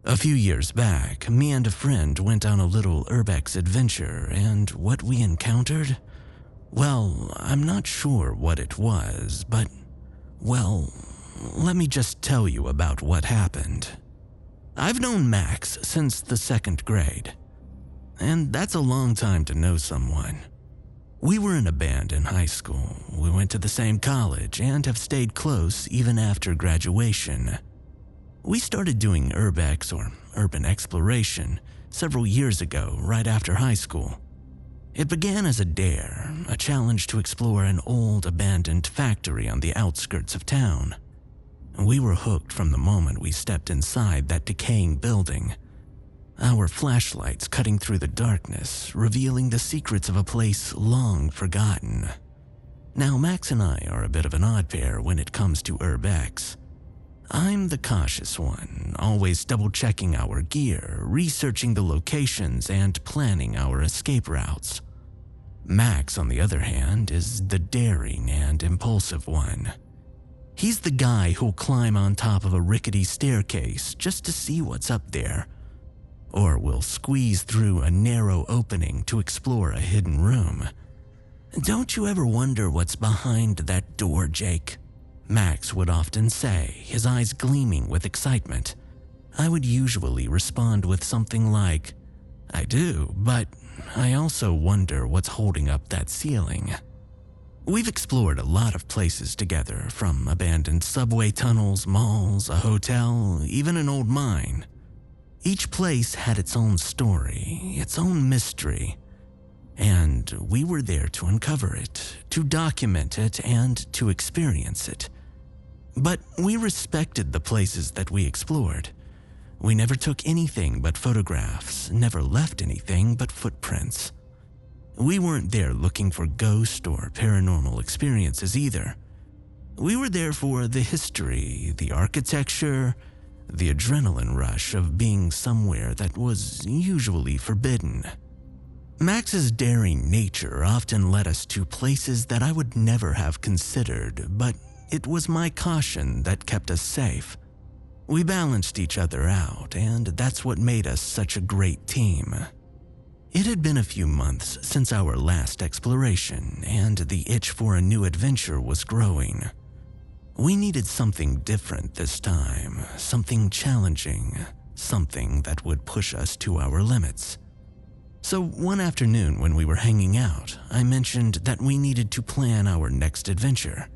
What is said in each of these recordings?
A few years back, me and a friend went on a little urbex adventure, and what we encountered? Well, I'm not sure what it was, but, well, let me just tell you about what happened. I've known Max since the 2nd grade, and that's a long time to know someone. We were in a band in high school, we went to the same college, and have stayed close even after graduation. We started doing urbex, or urban exploration, several years ago, right after high school. It began as a dare, a challenge to explore an old abandoned factory on the outskirts of town. We were hooked from the moment we stepped inside that decaying building. Our flashlights cutting through the darkness, revealing the secrets of a place long forgotten. Now, Max and I are a bit of an odd pair when it comes to urbex. I'm the cautious one, always double-checking our gear, researching the locations, and planning our escape routes. Max, on the other hand, is the daring and impulsive one. He's the guy who'll climb on top of a rickety staircase just to see what's up there, or will squeeze through a narrow opening to explore a hidden room. "Don't you ever wonder what's behind that door, Jake?" Max would often say, his eyes gleaming with excitement. I would usually respond with something like, "I do, but I also wonder what's holding up that ceiling." We've explored a lot of places together, from abandoned subway tunnels, malls, a hotel, even an old mine. Each place had its own story, its own mystery, and we were there to uncover it, to document it, and to experience it. But we respected the places that we explored. We never took anything but photographs, never left anything but footprints. We weren't there looking for ghost or paranormal experiences either. We were there for the history, the architecture, the adrenaline rush of being somewhere that was usually forbidden. Max's daring nature often led us to places that I would never have considered, but it was my caution that kept us safe. We balanced each other out, and that's what made us such a great team. It had been a few months since our last exploration, and the itch for a new adventure was growing. We needed something different this time, something challenging, something that would push us to our limits. So one afternoon when we were hanging out, I mentioned that we needed to plan our next adventure.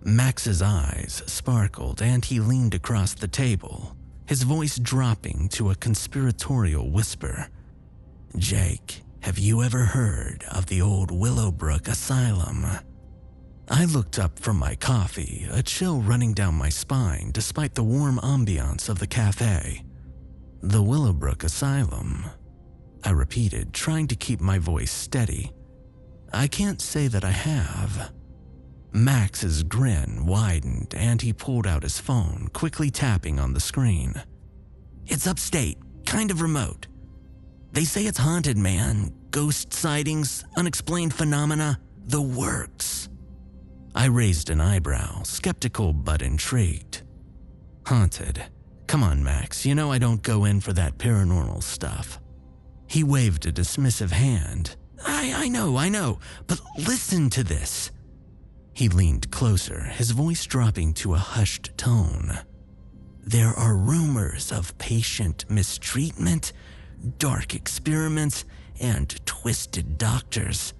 Max's eyes sparkled and he leaned across the table, his voice dropping to a conspiratorial whisper. "Jake, have you ever heard of the old Willowbrook Asylum?" I looked up from my coffee, a chill running down my spine despite the warm ambiance of the cafe. "The Willowbrook Asylum," I repeated, trying to keep my voice steady. "I can't say that I have." Max's grin widened and he pulled out his phone, quickly tapping on the screen. "It's upstate, kind of remote. They say it's haunted, man. Ghost sightings, unexplained phenomena, the works." I raised an eyebrow, skeptical but intrigued. "Haunted? Come on, Max, you know I don't go in for that paranormal stuff." He waved a dismissive hand. I know, but listen to this." He leaned closer, his voice dropping to a hushed tone. "There are rumors of patient mistreatment, dark experiments, and twisted doctors.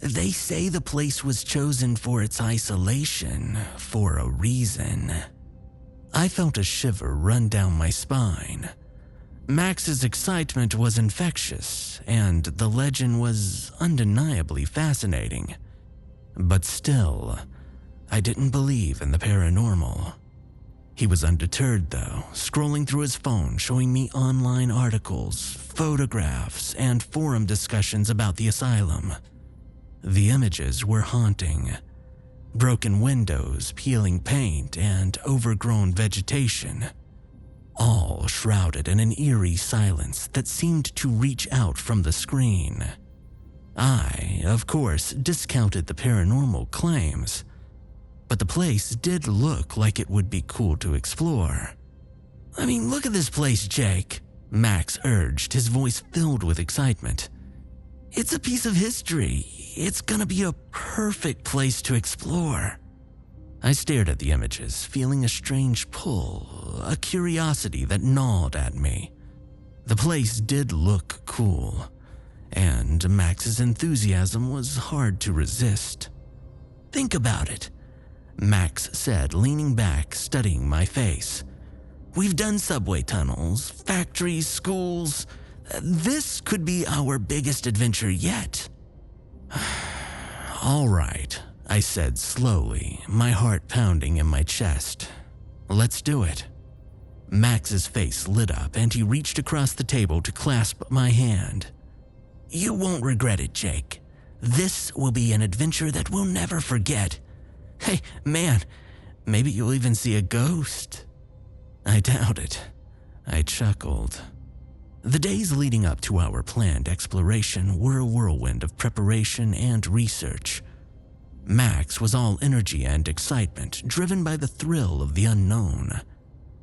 They say the place was chosen for its isolation, for a reason." I felt a shiver run down my spine. Max's excitement was infectious, and the legend was undeniably fascinating. But still, I didn't believe in the paranormal. He was undeterred though, scrolling through his phone showing me online articles, photographs, and forum discussions about the asylum. The images were haunting. Broken windows, peeling paint, and overgrown vegetation. All shrouded in an eerie silence that seemed to reach out from the screen. I, of course, discounted the paranormal claims, but the place did look like it would be cool to explore. I mean, look at this place, Jake," Max urged, his voice filled with excitement. "It's a piece of history. It's gonna be a perfect place to explore." I stared at the images, feeling a strange pull, a curiosity that gnawed at me. The place did look cool, and Max's enthusiasm was hard to resist. "Think about it," Max said, leaning back, studying my face. "We've done subway tunnels, factories, schools. This could be our biggest adventure yet." "All right," I said slowly, my heart pounding in my chest. "Let's do it." Max's face lit up and he reached across the table to clasp my hand. "You won't regret it, Jake. This will be an adventure that we'll never forget. Hey, man, maybe you'll even see a ghost." I doubt it. I chuckled. The days leading up to our planned exploration were a whirlwind of preparation and research. Max was all energy and excitement, driven by the thrill of the unknown.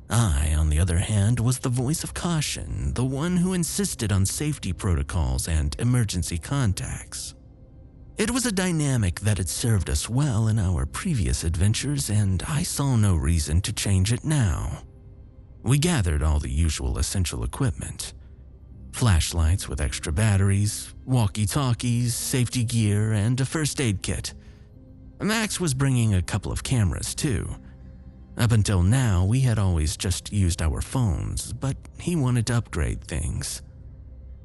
I, on the other hand, was the voice of caution, the one who insisted on safety protocols and emergency contacts. It was a dynamic that had served us well in our previous adventures, and I saw no reason to change it now. We gathered all the usual essential equipment. Flashlights with extra batteries, walkie-talkies, safety gear, and a first aid kit. Max was bringing a couple of cameras too. Up until now, we had always just used our phones, but he wanted to upgrade things.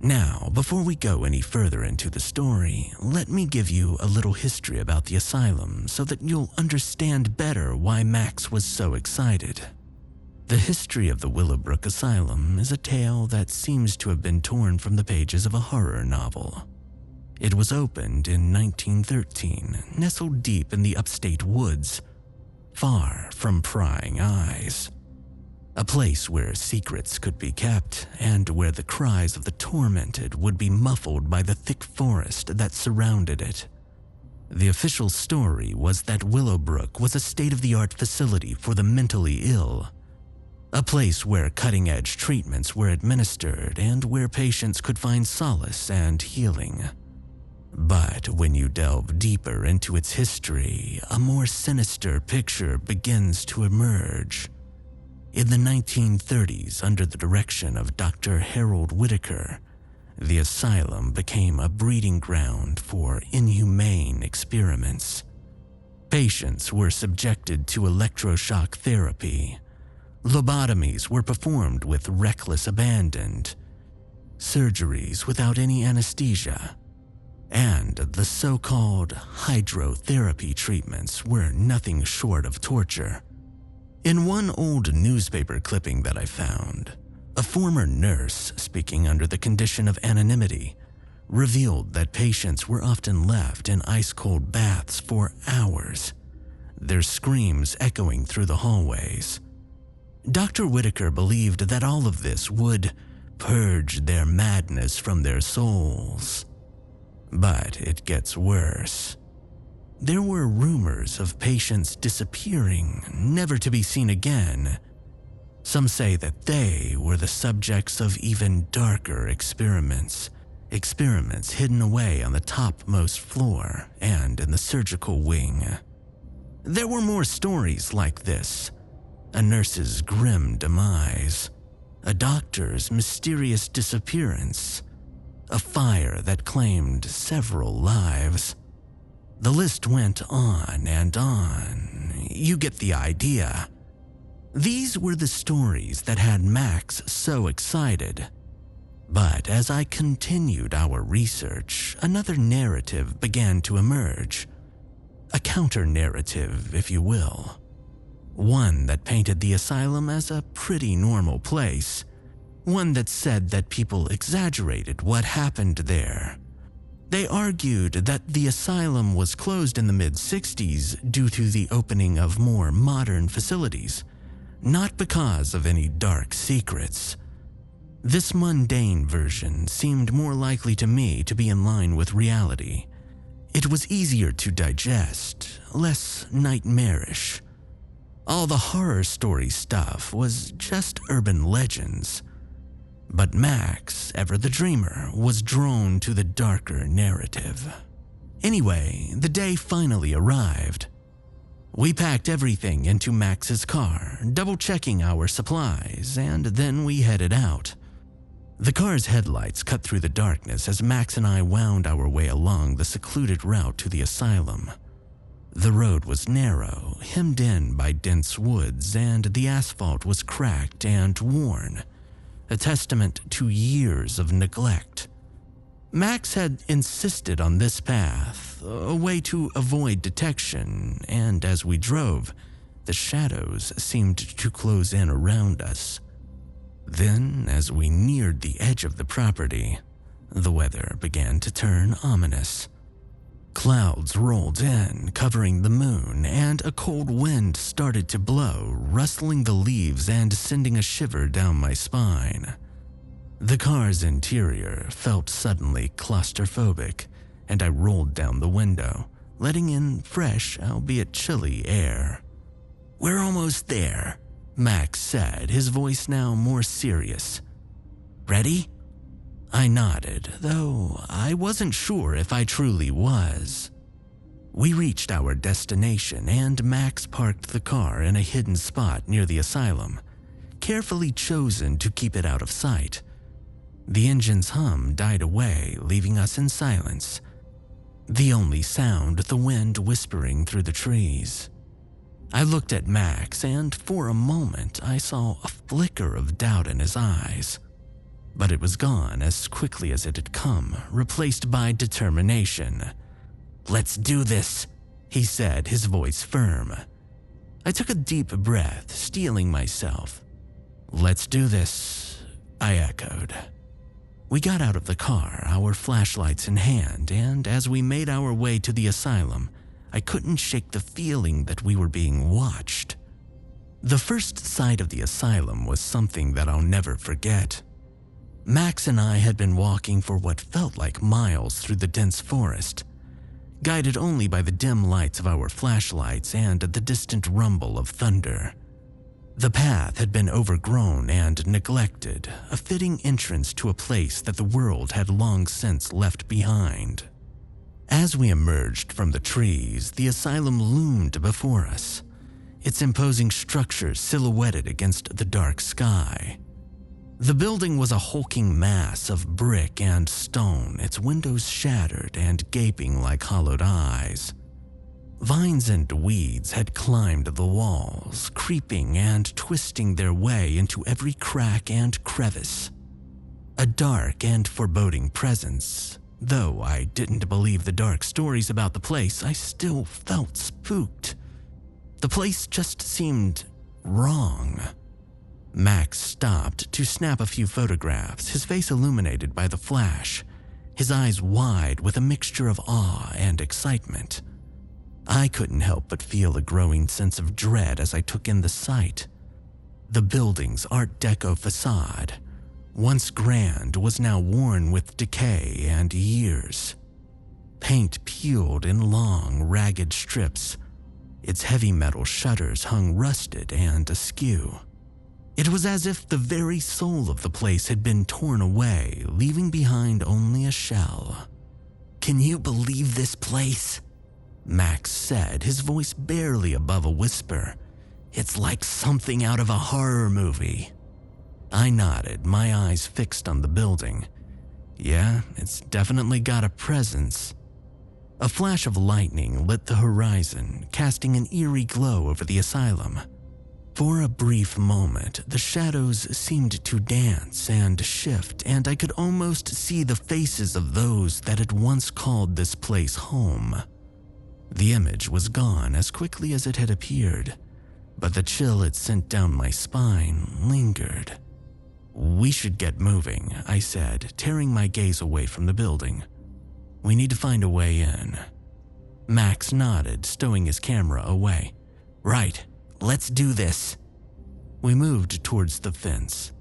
Now, before we go any further into the story, let me give you a little history about the asylum so that you'll understand better why Max was so excited. The history of the Willowbrook Asylum is a tale that seems to have been torn from the pages of a horror novel. It was opened in 1913, nestled deep in the upstate woods, far from prying eyes. A place where secrets could be kept and where the cries of the tormented would be muffled by the thick forest that surrounded it. The official story was that Willowbrook was a state-of-the-art facility for the mentally ill, a place where cutting-edge treatments were administered and where patients could find solace and healing. But when you delve deeper into its history, a more sinister picture begins to emerge. In the 1930s, under the direction of Dr. Harold Whitaker, the asylum became a breeding ground for inhumane experiments. Patients were subjected to electroshock therapy. Lobotomies were performed with reckless abandon, surgeries without any anesthesia, and the so-called hydrotherapy treatments were nothing short of torture. In one old newspaper clipping that I found, a former nurse, speaking under the condition of anonymity, revealed that patients were often left in ice-cold baths for hours, their screams echoing through the hallways. Dr. Whitaker believed that all of this would purge their madness from their souls. But it gets worse. There were rumors of patients disappearing, never to be seen again. Some say that they were the subjects of even darker experiments hidden away on the topmost floor and in the surgical wing. There were more stories like this. A nurse's grim demise, a doctor's mysterious disappearance, a fire that claimed several lives. The list went on and on. You get the idea. These were the stories that had Max so excited. But as I continued our research, another narrative began to emerge. A counter-narrative, if you will. One that painted the asylum as a pretty normal place. One that said that people exaggerated what happened there. They argued that the asylum was closed in the mid-60s due to the opening of more modern facilities, not because of any dark secrets. This mundane version seemed more likely to me to be in line with reality. It was easier to digest, less nightmarish. All the horror story stuff was just urban legends. But Max, ever the dreamer, was drawn to the darker narrative. Anyway, the day finally arrived. We packed everything into Max's car, double-checking our supplies, and then we headed out. The car's headlights cut through the darkness as Max and I wound our way along the secluded route to the asylum. The road was narrow, hemmed in by dense woods, and the asphalt was cracked and worn, a testament to years of neglect. Max had insisted on this path, a way to avoid detection, and as we drove, the shadows seemed to close in around us. Then, as we neared the edge of the property, the weather began to turn ominous. Clouds rolled in, covering the moon, and a cold wind started to blow, rustling the leaves and sending a shiver down my spine. The car's interior felt suddenly claustrophobic, and I rolled down the window, letting in fresh, albeit chilly, air. "We're almost there," Max said, his voice now more serious. "Ready?" I nodded, though I wasn't sure if I truly was. We reached our destination, and Max parked the car in a hidden spot near the asylum, carefully chosen to keep it out of sight. The engine's hum died away, leaving us in silence, the only sound the wind whispering through the trees. I looked at Max, and for a moment I saw a flicker of doubt in his eyes. But it was gone as quickly as it had come, replaced by determination. "Let's do this," he said, his voice firm. I took a deep breath, steeling myself. "Let's do this," I echoed. We got out of the car, our flashlights in hand, and as we made our way to the asylum, I couldn't shake the feeling that we were being watched. The first sight of the asylum was something that I'll never forget. Max and I had been walking for what felt like miles through the dense forest, guided only by the dim lights of our flashlights and the distant rumble of thunder. The path had been overgrown and neglected, a fitting entrance to a place that the world had long since left behind. As we emerged from the trees, the asylum loomed before us, its imposing structure silhouetted against the dark sky. The building was a hulking mass of brick and stone, its windows shattered and gaping like hollowed eyes. Vines and weeds had climbed the walls, creeping and twisting their way into every crack and crevice. A dark and foreboding presence. Though I didn't believe the dark stories about the place, I still felt spooked. The place just seemed wrong. Max stopped to snap a few photographs, his face illuminated by the flash, his eyes wide with a mixture of awe and excitement. I couldn't help but feel a growing sense of dread as I took in the sight. The building's Art Deco facade, once grand, was now worn with decay and years. Paint peeled in long, ragged strips. Its heavy metal shutters hung rusted and askew. It was as if the very soul of the place had been torn away, leaving behind only a shell. "Can you believe this place?" Max said, his voice barely above a whisper. "It's like something out of a horror movie." I nodded, my eyes fixed on the building. "Yeah, it's definitely got a presence." A flash of lightning lit the horizon, casting an eerie glow over the asylum. For a brief moment, the shadows seemed to dance and shift, and I could almost see the faces of those that had once called this place home. The image was gone as quickly as it had appeared, but the chill it sent down my spine lingered. "We should get moving," I said, tearing my gaze away from the building. "We need to find a way in." Max nodded, stowing his camera away. "Right, let's do this." We moved towards the fence.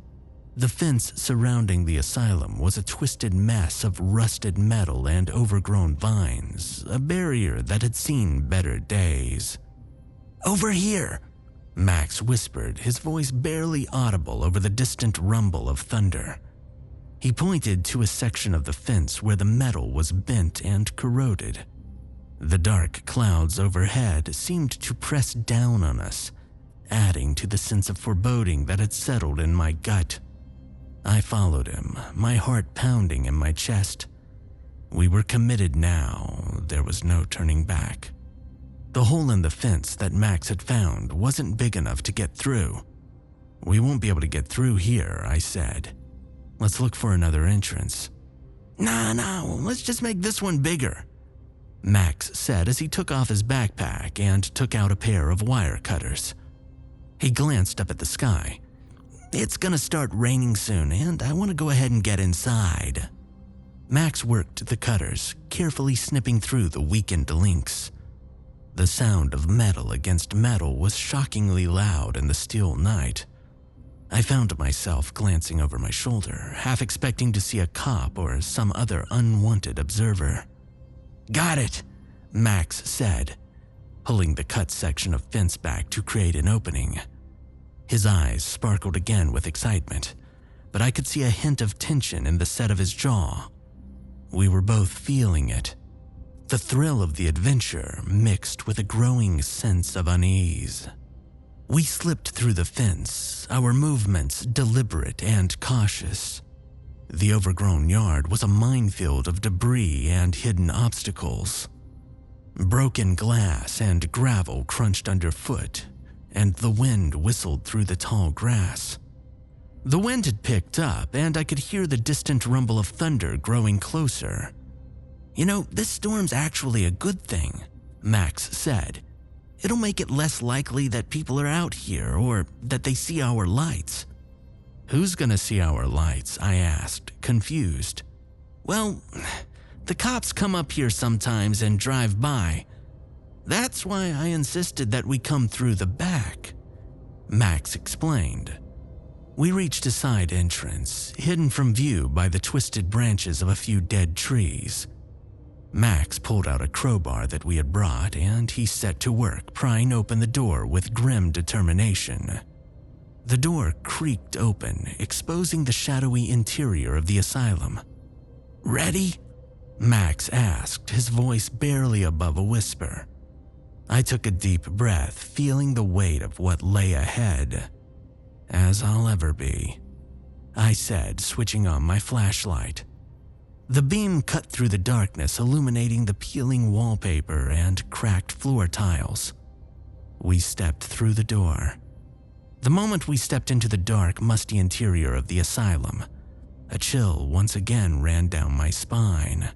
The fence surrounding the asylum was a twisted mess of rusted metal and overgrown vines, a barrier that had seen better days. "Over here!" Max whispered, his voice barely audible over the distant rumble of thunder. He pointed to a section of the fence where the metal was bent and corroded. The dark clouds overhead seemed to press down on us, adding to the sense of foreboding that had settled in my gut. I followed him, my heart pounding in my chest. We were committed now, there was no turning back. The hole in the fence that Max had found wasn't big enough to get through. "We won't be able to get through here," I said. "Let's look for another entrance." Nah, let's just make this one bigger," Max said as he took off his backpack and took out a pair of wire cutters. He glanced up at the sky. "It's gonna start raining soon, and I want to go ahead and get inside." Max worked the cutters, carefully snipping through the weakened links. The sound of metal against metal was shockingly loud in the still night. I found myself glancing over my shoulder, half expecting to see a cop or some other unwanted observer. "Got it," Max said, pulling the cut section of fence back to create an opening. His eyes sparkled again with excitement, but I could see a hint of tension in the set of his jaw. We were both feeling it. The thrill of the adventure mixed with a growing sense of unease. We slipped through the fence, our movements deliberate and cautious. The overgrown yard was a minefield of debris and hidden obstacles. Broken glass and gravel crunched underfoot, and the wind whistled through the tall grass. The wind had picked up, and I could hear the distant rumble of thunder growing closer. "You know, this storm's actually a good thing," Max said. "It'll make it less likely that people are out here or that they see our lights." "Who's gonna see our lights?" I asked, confused. "Well, the cops come up here sometimes and drive by. That's why I insisted that we come through the back," Max explained. We reached a side entrance, hidden from view by the twisted branches of a few dead trees. Max pulled out a crowbar that we had brought, and he set to work prying open the door with grim determination. The door creaked open, exposing the shadowy interior of the asylum. "Ready?" Max asked, his voice barely above a whisper. I took a deep breath, feeling the weight of what lay ahead. "As I'll ever be," I said, switching on my flashlight. The beam cut through the darkness, illuminating the peeling wallpaper and cracked floor tiles. We stepped through the door. The moment we stepped into the dark, musty interior of the asylum, a chill once again ran down my spine.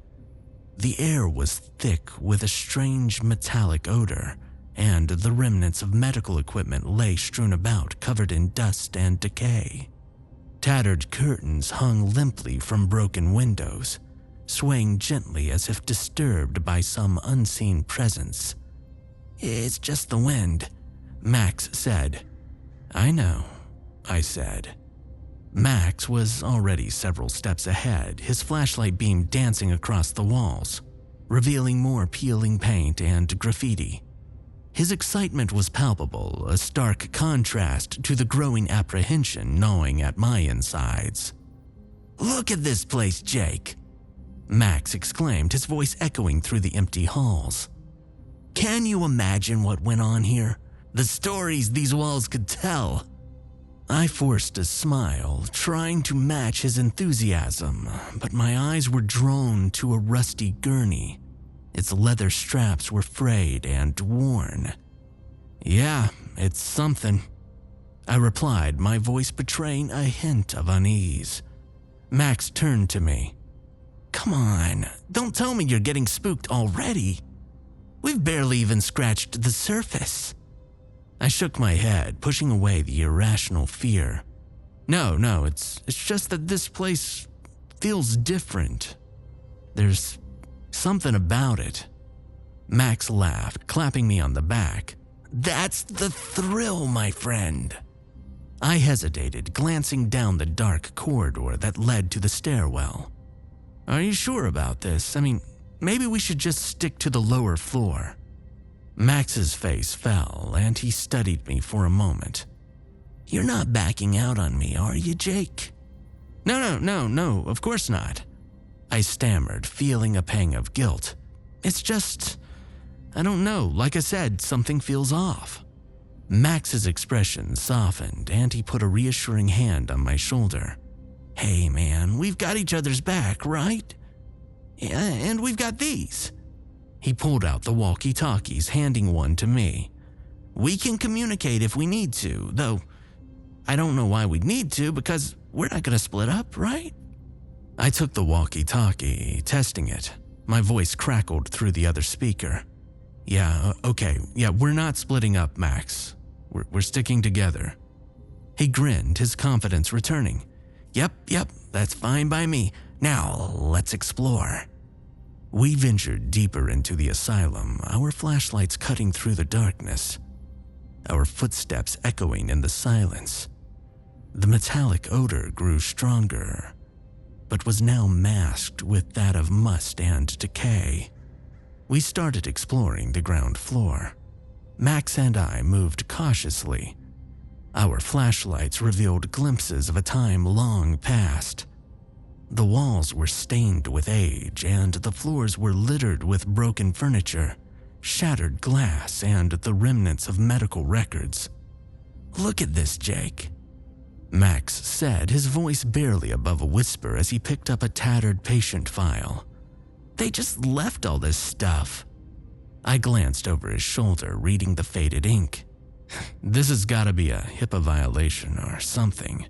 The air was thick with a strange metallic odor, and the remnants of medical equipment lay strewn about, covered in dust and decay. Tattered curtains hung limply from broken windows, swaying gently as if disturbed by some unseen presence. "It's just the wind," Max said. "I know," I said. Max was already several steps ahead, his flashlight beam dancing across the walls, revealing more peeling paint and graffiti. His excitement was palpable, a stark contrast to the growing apprehension gnawing at my insides. "Look at this place, Jake," Max exclaimed, his voice echoing through the empty halls. "Can you imagine what went on here? The stories these walls could tell." I forced a smile, trying to match his enthusiasm, but my eyes were drawn to a rusty gurney. Its leather straps were frayed and worn. "Yeah, it's something," I replied, my voice betraying a hint of unease. Max turned to me. "Come on, don't tell me you're getting spooked already. We've barely even scratched the surface." I shook my head, pushing away the irrational fear. No, it's just that this place feels different. There's something about it." Max laughed, clapping me on the back. "That's the thrill, my friend." I hesitated, glancing down the dark corridor that led to the stairwell. "Are you sure about this? I mean, maybe we should just stick to the lower floor." Max's face fell and he studied me for a moment. "You're not backing out on me, are you, Jake?" No, of course not," I stammered, feeling a pang of guilt. "It's just, I don't know, like I said, something feels off." Max's expression softened and he put a reassuring hand on my shoulder. "Hey man, we've got each other's back, right? Yeah, and we've got these." He pulled out the walkie-talkies, handing one to me. "We can communicate if we need to, though I don't know why we'd need to because we're not gonna split up, right?" I took the walkie-talkie, testing it. My voice crackled through the other speaker. Okay, we're not splitting up, Max. We're sticking together." He grinned, his confidence returning. Yep, that's fine by me. Now, let's explore." We ventured deeper into the asylum, our flashlights cutting through the darkness, our footsteps echoing in the silence. The metallic odor grew stronger, but was now masked with that of must and decay. We started exploring the ground floor. Max and I moved cautiously. Our flashlights revealed glimpses of a time long past. The walls were stained with age, and the floors were littered with broken furniture, shattered glass, and the remnants of medical records. "Look at this, Jake," Max said, his voice barely above a whisper as he picked up a tattered patient file. "They just left all this stuff." I glanced over his shoulder, reading the faded ink. "This has got to be a HIPAA violation or something,"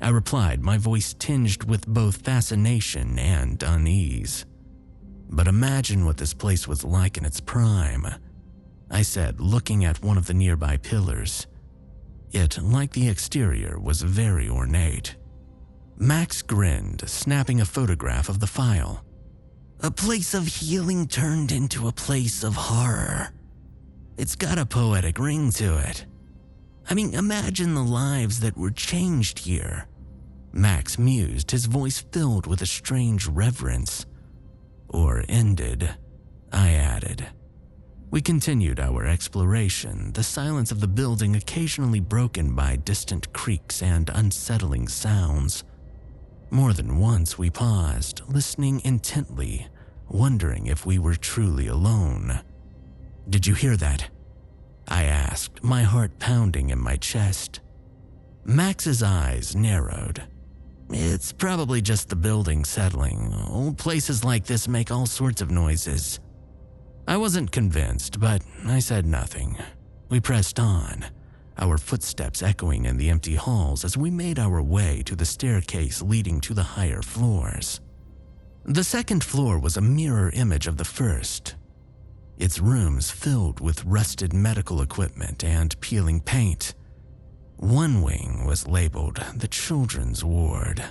I replied, my voice tinged with both fascination and unease. "But imagine what this place was like in its prime," I said, looking at one of the nearby pillars. It, like the exterior, was very ornate. Max grinned, snapping a photograph of the file. "A place of healing turned into a place of horror. It's got a poetic ring to it. I mean, imagine the lives that were changed here," Max mused, his voice filled with a strange reverence. "Or ended," I added. We continued our exploration, the silence of the building occasionally broken by distant creaks and unsettling sounds. More than once we paused, listening intently, wondering if we were truly alone. "Did you hear that?" I asked, my heart pounding in my chest. Max's eyes narrowed. "It's probably just the building settling. Old places like this make all sorts of noises." I wasn't convinced, but I said nothing. We pressed on, our footsteps echoing in the empty halls as we made our way to the staircase leading to the higher floors. The second floor was a mirror image of the first, its rooms filled with rusted medical equipment and peeling paint. One wing was labeled the children's ward.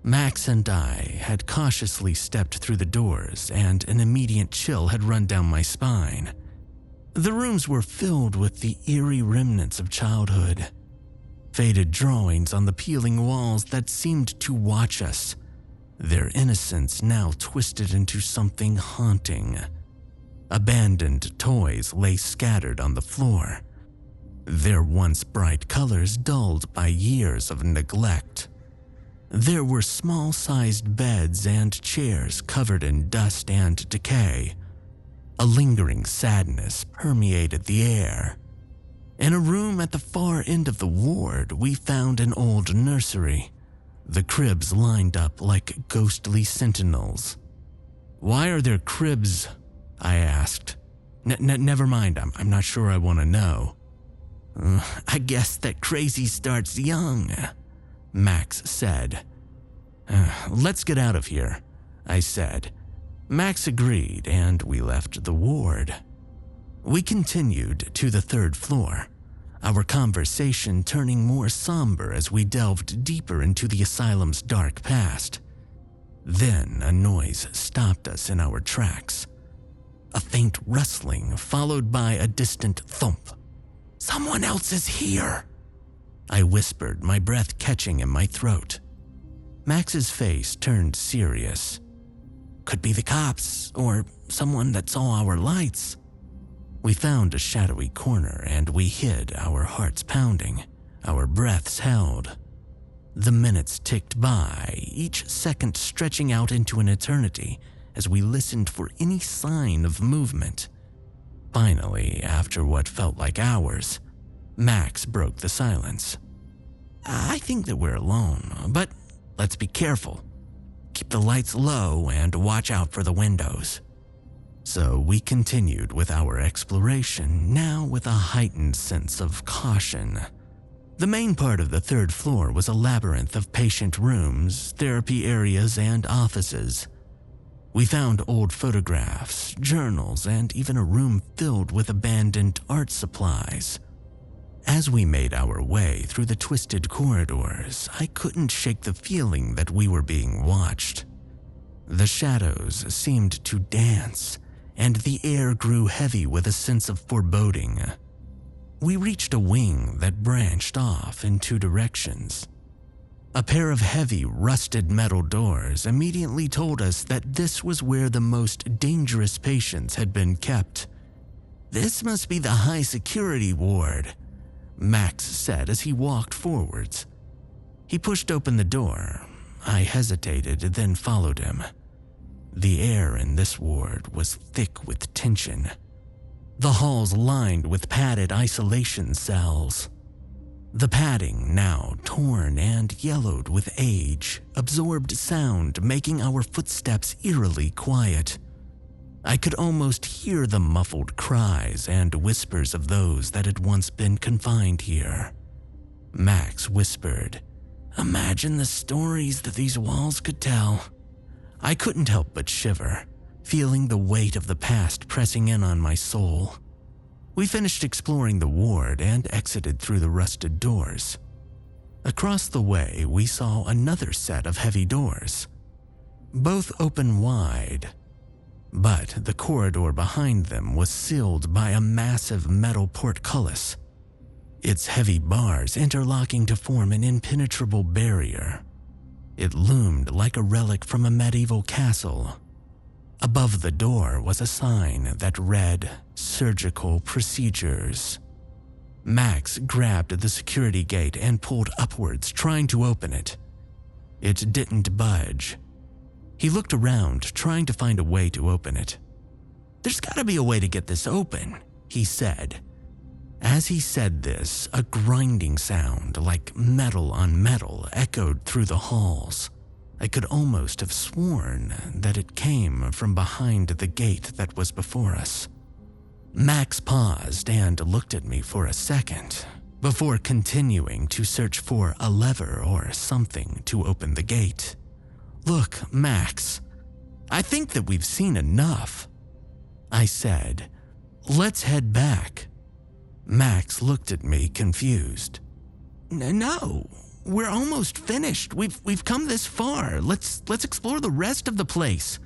Max and I had cautiously stepped through the doors, and an immediate chill had run down my spine. The rooms were filled with the eerie remnants of childhood, faded drawings on the peeling walls that seemed to watch us, their innocence now twisted into something haunting. Abandoned toys lay scattered on the floor, their once bright colors dulled by years of neglect. There were small-sized beds and chairs covered in dust and decay. A lingering sadness permeated the air. In a room at the far end of the ward, we found an old nursery, the cribs lined up like ghostly sentinels. "Why are there cribs?" I asked. Never mind, I'm not sure I want to know." "I guess that crazy starts young," Max said. Let's get out of here," I said. Max agreed, and we left the ward. We continued to the third floor, our conversation turning more somber as we delved deeper into the asylum's dark past. Then a noise stopped us in our tracks. A faint rustling followed by a distant thump. "Someone else is here," I whispered, my breath catching in my throat. Max's face turned serious. "Could be the cops, or someone that saw our lights." We found a shadowy corner and we hid, our hearts pounding, our breaths held. The minutes ticked by, each second stretching out into an eternity as we listened for any sign of movement. Finally, after what felt like hours, Max broke the silence. "I think that we're alone, but let's be careful. Keep the lights low and watch out for the windows." So we continued with our exploration, now with a heightened sense of caution. The main part of the third floor was a labyrinth of patient rooms, therapy areas, and offices. We found old photographs, journals, and even a room filled with abandoned art supplies. As we made our way through the twisted corridors, I couldn't shake the feeling that we were being watched. The shadows seemed to dance, and the air grew heavy with a sense of foreboding. We reached a wing that branched off in two directions. A pair of heavy, rusted metal doors immediately told us that this was where the most dangerous patients had been kept. "This must be the high security ward," Max said as he walked forwards. He pushed open the door. I hesitated, then followed him. The air in this ward was thick with tension. The halls lined with padded isolation cells. The padding, now torn and yellowed with age, absorbed sound, making our footsteps eerily quiet. I could almost hear the muffled cries and whispers of those that had once been confined here. Max whispered, "Imagine the stories that these walls could tell." I couldn't help but shiver, feeling the weight of the past pressing in on my soul. We finished exploring the ward and exited through the rusted doors. Across the way, we saw another set of heavy doors. Both open wide, but the corridor behind them was sealed by a massive metal portcullis, its heavy bars interlocking to form an impenetrable barrier. It loomed like a relic from a medieval castle. Above the door was a sign that read, "Surgical Procedures." Max grabbed the security gate and pulled upwards, trying to open it. It didn't budge. He looked around, trying to find a way to open it. "There's gotta be a way to get this open," he said. As he said this, a grinding sound like metal on metal echoed through the halls. I could almost have sworn that it came from behind the gate that was before us. Max paused and looked at me for a second, before continuing to search for a lever or something to open the gate. "Look, Max, I think that we've seen enough," I said. "Let's head back." Max looked at me confused. "No, we're almost finished. We've come this far. Let's explore the rest of the place.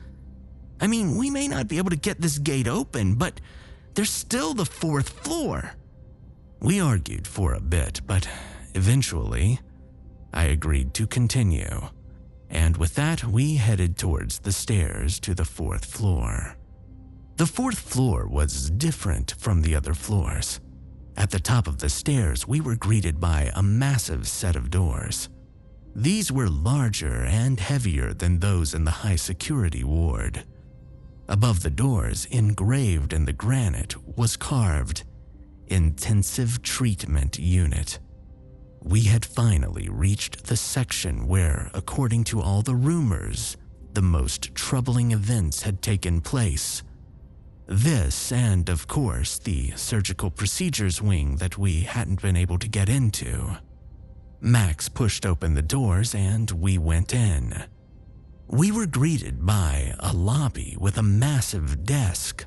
I mean, we may not be able to get this gate open, but there's still the 4th floor." We argued for a bit, but eventually I agreed to continue. And with that, we headed towards the stairs to the 4th floor. The 4th floor was different from the other floors. At the top of the stairs, we were greeted by a massive set of doors. These were larger and heavier than those in the high security ward. Above the doors, engraved in the granite, was carved, "Intensive Treatment Unit." We had finally reached the section where, according to all the rumors, the most troubling events had taken place. This, and of course, the surgical procedures wing that we hadn't been able to get into. Max pushed open the doors and we went in. We were greeted by a lobby with a massive desk.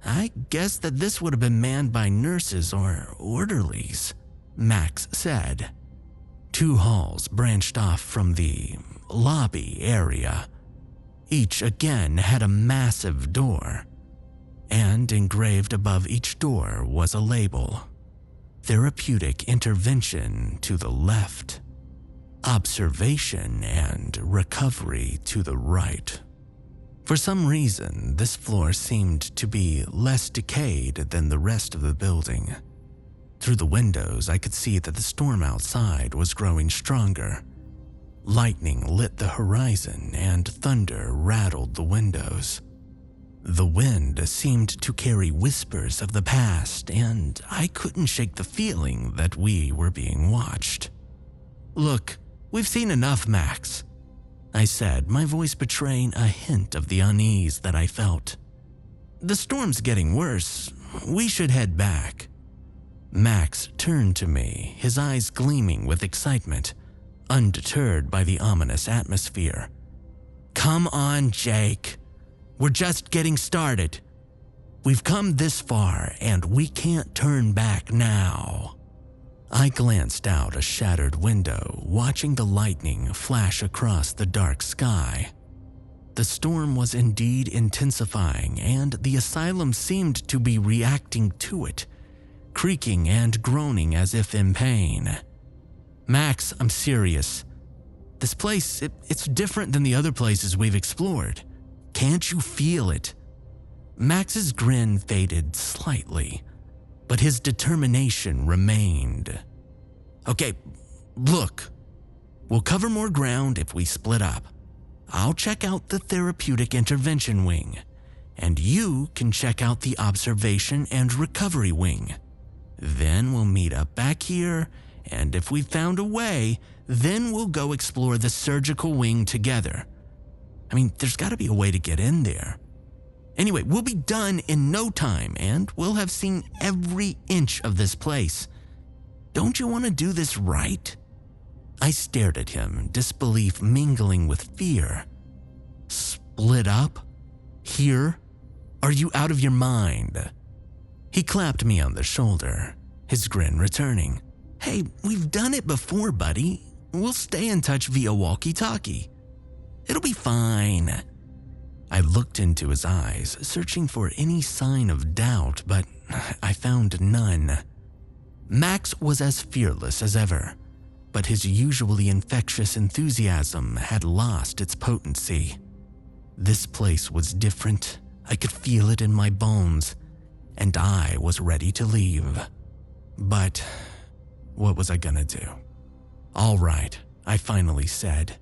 "I guess that this would have been manned by nurses or orderlies," Max said. 2 halls branched off from the lobby area. Each again had a massive door, and engraved above each door was a label: "Therapeutic Intervention" to the left, "Observation and Recovery" to the right. For some reason, this floor seemed to be less decayed than the rest of the building. Through the windows, I could see that the storm outside was growing stronger. Lightning lit the horizon and thunder rattled the windows. The wind seemed to carry whispers of the past, and I couldn't shake the feeling that we were being watched. "Look, we've seen enough, Max," I said, my voice betraying a hint of the unease that I felt. "The storm's getting worse. We should head back." Max turned to me, his eyes gleaming with excitement, undeterred by the ominous atmosphere. "Come on, Jake. We're just getting started. We've come this far, and we can't turn back now." I glanced out a shattered window, watching the lightning flash across the dark sky. The storm was indeed intensifying, and the asylum seemed to be reacting to it, creaking and groaning as if in pain. "Max, I'm serious. This place, it's different than the other places we've explored. Can't you feel it?" Max's grin faded slightly, but his determination remained. "Okay, look. We'll cover more ground if we split up. I'll check out the therapeutic intervention wing, and you can check out the observation and recovery wing. Then we'll meet up back here, and if we've found a way, then we'll go explore the surgical wing together. I mean, there's got to be a way to get in there. Anyway, we'll be done in no time, and we'll have seen every inch of this place. Don't you want to do this right?" I stared at him, disbelief mingling with fear. "Split up? Here? Are you out of your mind?" He clapped me on the shoulder, his grin returning. "Hey, we've done it before, buddy. We'll stay in touch via walkie-talkie. It'll be fine." I looked into his eyes, searching for any sign of doubt, but I found none. Max was as fearless as ever, but his usually infectious enthusiasm had lost its potency. This place was different. I could feel it in my bones, and I was ready to leave. But what was I gonna do? "All right," I finally said,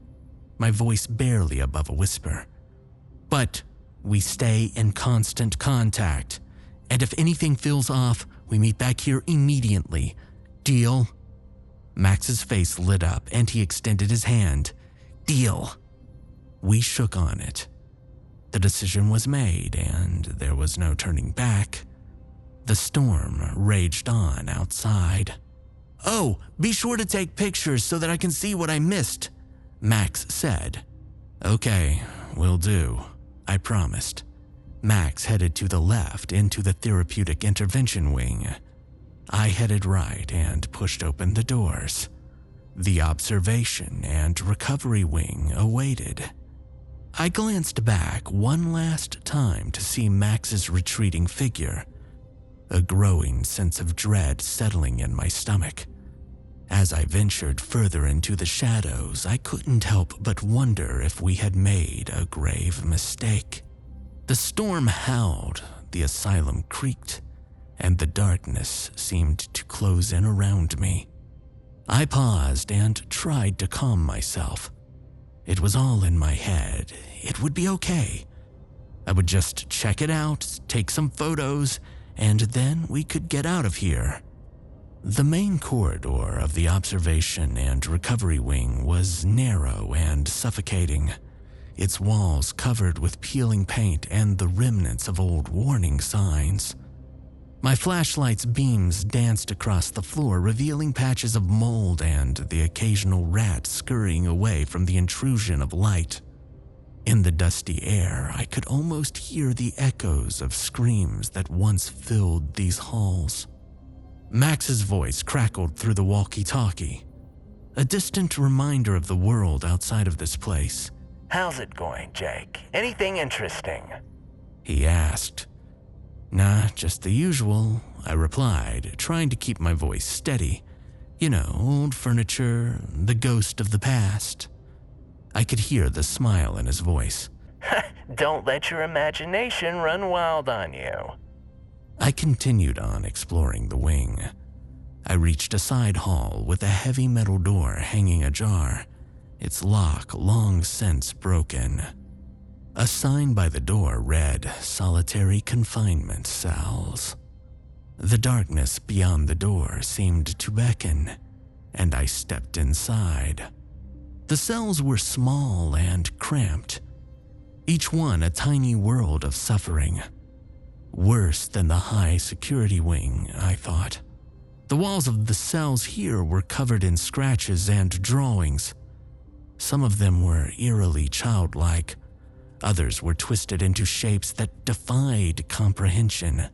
my voice barely above a whisper. "But we stay in constant contact, and if anything feels off, we meet back here immediately. Deal?" Max's face lit up and he extended his hand. "Deal." We shook on it. The decision was made, and there was no turning back. The storm raged on outside. "Oh, be sure to take pictures so that I can see what I missed," Max said. "Okay, will do," I promised. Max headed to the left into the therapeutic intervention wing. I headed right and pushed open the doors. The observation and recovery wing awaited. I glanced back one last time to see Max's retreating figure, a growing sense of dread settling in my stomach. As I ventured further into the shadows, I couldn't help but wonder if we had made a grave mistake. The storm howled, the asylum creaked, and the darkness seemed to close in around me. I paused and tried to calm myself. It was all in my head. It would be okay. I would just check it out, take some photos, and then we could get out of here. The main corridor of the observation and recovery wing was narrow and suffocating, its walls covered with peeling paint and the remnants of old warning signs. My flashlight's beams danced across the floor, revealing patches of mold and the occasional rat scurrying away from the intrusion of light. In the dusty air, I could almost hear the echoes of screams that once filled these halls. Max's voice crackled through the walkie-talkie, a distant reminder of the world outside of this place. "How's it going, Jake? Anything interesting?" he asked. "Nah, just the usual," I replied, trying to keep my voice steady. You know, old furniture, the ghost of the past. I could hear the smile in his voice. Don't let your imagination run wild on you. I continued on exploring the wing. I reached a side hall with a heavy metal door hanging ajar, its lock long since broken. A sign by the door read, "Solitary confinement cells." The darkness beyond the door seemed to beckon, and I stepped inside. The cells were small and cramped, each one a tiny world of suffering. Worse than the high security wing, I thought. The walls of the cells here were covered in scratches and drawings. Some of them were eerily childlike. Others were twisted into shapes that defied comprehension.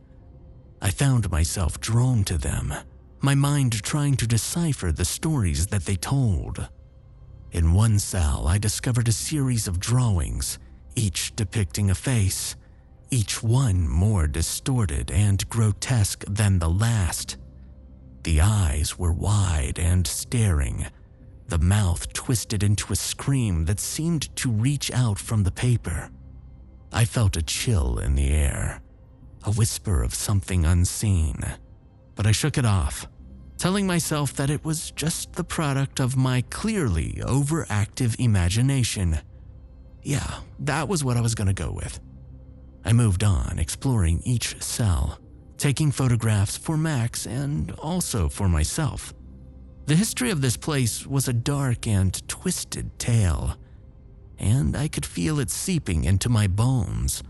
I found myself drawn to them, my mind trying to decipher the stories that they told. In one cell, I discovered a series of drawings, each depicting a face, each one more distorted and grotesque than the last. The eyes were wide and staring, the mouth twisted into a scream that seemed to reach out from the paper. I felt a chill in the air, a whisper of something unseen, but I shook it off, telling myself that it was just the product of my clearly overactive imagination. Yeah, that was what I was going to go with. I moved on, exploring each cell, taking photographs for Max and also for myself. The history of this place was a dark and twisted tale, and I could feel it seeping into my bones.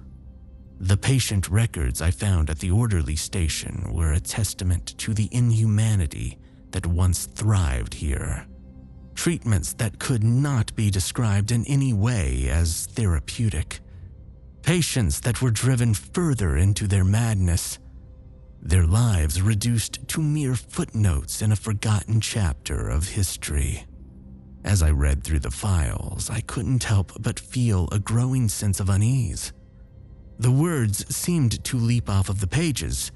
The patient records I found at the orderly station were a testament to the inhumanity that once thrived here. Treatments that could not be described in any way as therapeutic. Patients that were driven further into their madness. Their lives reduced to mere footnotes in a forgotten chapter of history. As I read through the files, I couldn't help but feel a growing sense of unease. The words seemed to leap off of the pages,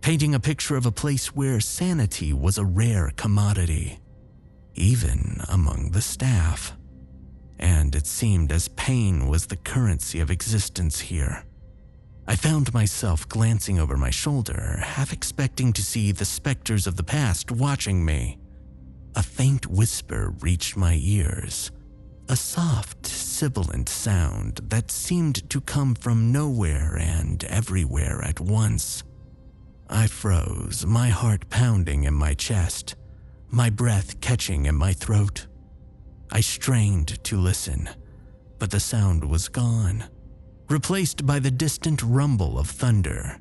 painting a picture of a place where sanity was a rare commodity, even among the staff. And it seemed as pain was the currency of existence here. I found myself glancing over my shoulder, half expecting to see the specters of the past watching me. A faint whisper reached my ears, a soft, sibilant sound that seemed to come from nowhere and everywhere at once. I froze, my heart pounding in my chest, my breath catching in my throat. I strained to listen, but the sound was gone, replaced by the distant rumble of thunder.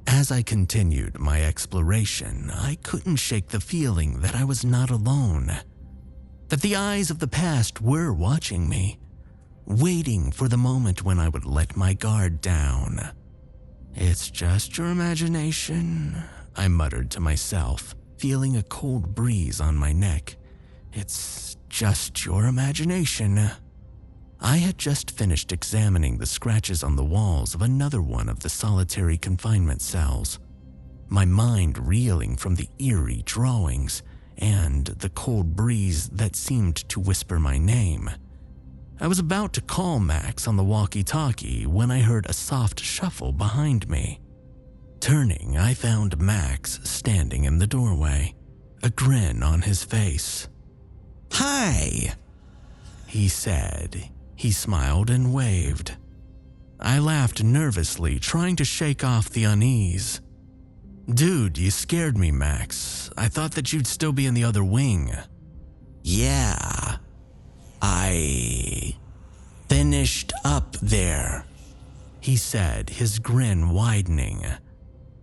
As I continued my exploration, I couldn't shake the feeling that I was not alone, that the eyes of the past were watching me, waiting for the moment when I would let my guard down. "It's just your imagination," I muttered to myself, feeling a cold breeze on my neck. "It's just your imagination." I had just finished examining the scratches on the walls of another one of the solitary confinement cells, my mind reeling from the eerie drawings and the cold breeze that seemed to whisper my name. I was about to call Max on the walkie-talkie when I heard a soft shuffle behind me. Turning, I found Max standing in the doorway, a grin on his face. "Hi," he said. He smiled and waved. I laughed nervously, trying to shake off the unease. "Dude, you scared me, Max. I thought that you'd still be in the other wing." "Yeah, I finished up there," he said, his grin widening.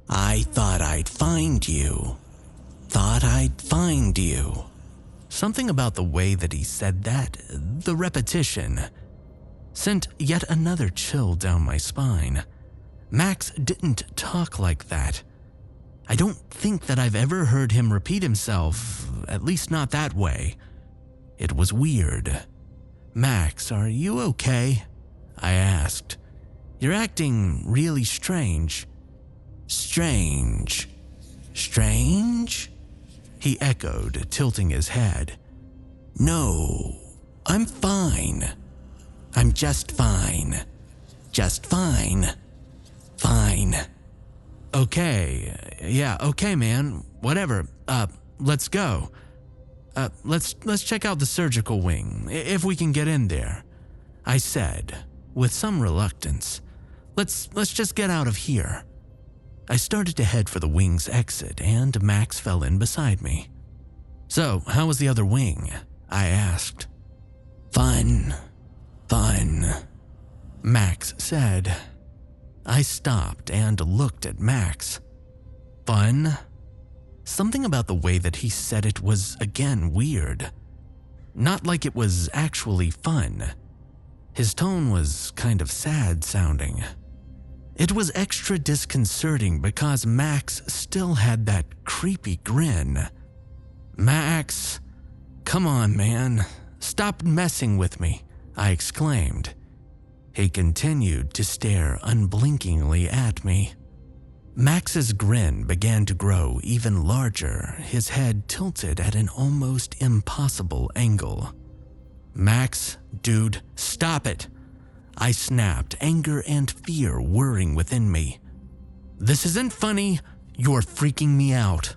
"I thought I'd find you. Something about the way that he said that, the repetition, sent yet another chill down my spine. Max didn't talk like that. I don't think that I've ever heard him repeat himself, at least not that way. It was weird. "Max, are you okay?" I asked. "You're acting really strange." "Strange? Strange?" he echoed, tilting his head. "No, I'm fine. I'm just fine. Just fine. Fine. Okay, yeah, okay, man. Whatever. Let's go. Let's check out the surgical wing, if we can get in there, I said, with some reluctance. Let's just get out of here. I started to head for the wing's exit, and Max fell in beside me. So, how was the other wing? I asked. Fun. Max said. I stopped and looked at Max. Fun? Something about the way that he said it was again weird. Not like it was actually fun. His tone was kind of sad sounding. It was extra disconcerting because Max still had that creepy grin. Max, come on, man. Stop messing with me, I exclaimed. He continued to stare unblinkingly at me. Max's grin began to grow even larger, his head tilted at an almost impossible angle. Max, dude, stop it! I snapped, anger and fear whirring within me. This isn't funny, you're freaking me out.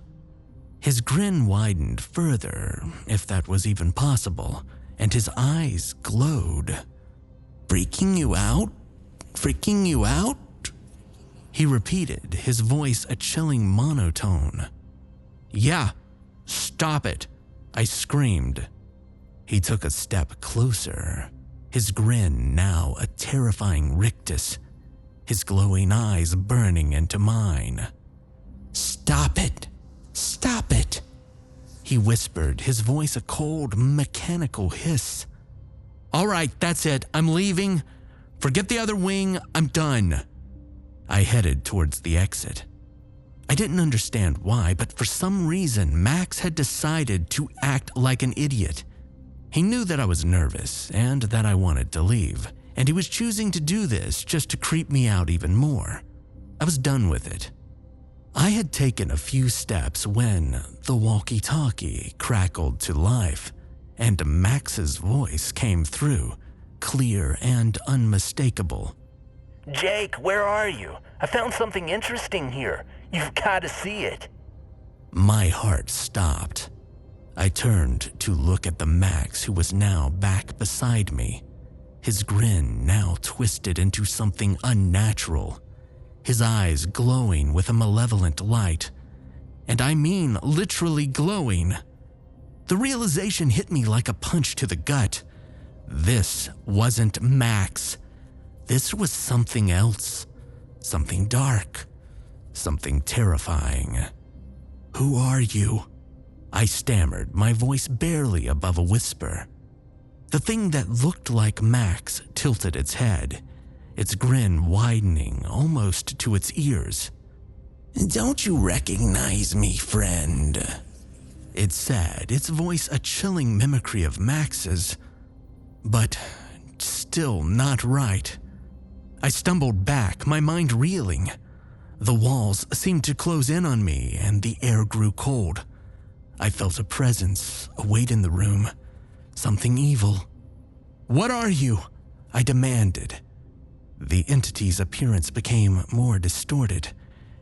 His grin widened further, if that was even possible, and his eyes glowed. Freaking you out? Freaking you out? He repeated, his voice a chilling monotone. Yeah, stop it, I screamed. He took a step closer, his grin now a terrifying rictus, his glowing eyes burning into mine. Stop it, stop it, he whispered, his voice a cold, mechanical hiss. All right, that's it, I'm leaving. Forget the other wing, I'm done. I headed towards the exit. I didn't understand why, but for some reason, Max had decided to act like an idiot. He knew that I was nervous and that I wanted to leave, and he was choosing to do this just to creep me out even more. I was done with it. I had taken a few steps when the walkie-talkie crackled to life, and Max's voice came through, clear and unmistakable. Jake, where are you? I found something interesting here. You've got to see it. My heart stopped. I turned to look at the Max who was now back beside me, his grin now twisted into something unnatural, his eyes glowing with a malevolent light. And I mean literally glowing. The realization hit me like a punch to the gut. This wasn't Max. This was something else, something dark, something terrifying. Who are you? I stammered, my voice barely above a whisper. The thing that looked like Max tilted its head, its grin widening almost to its ears. Don't you recognize me, friend? It said, its voice a chilling mimicry of Max's, but still not right. I stumbled back, my mind reeling. The walls seemed to close in on me and the air grew cold. I felt a presence, a weight in the room, something evil. What are you? I demanded. The entity's appearance became more distorted,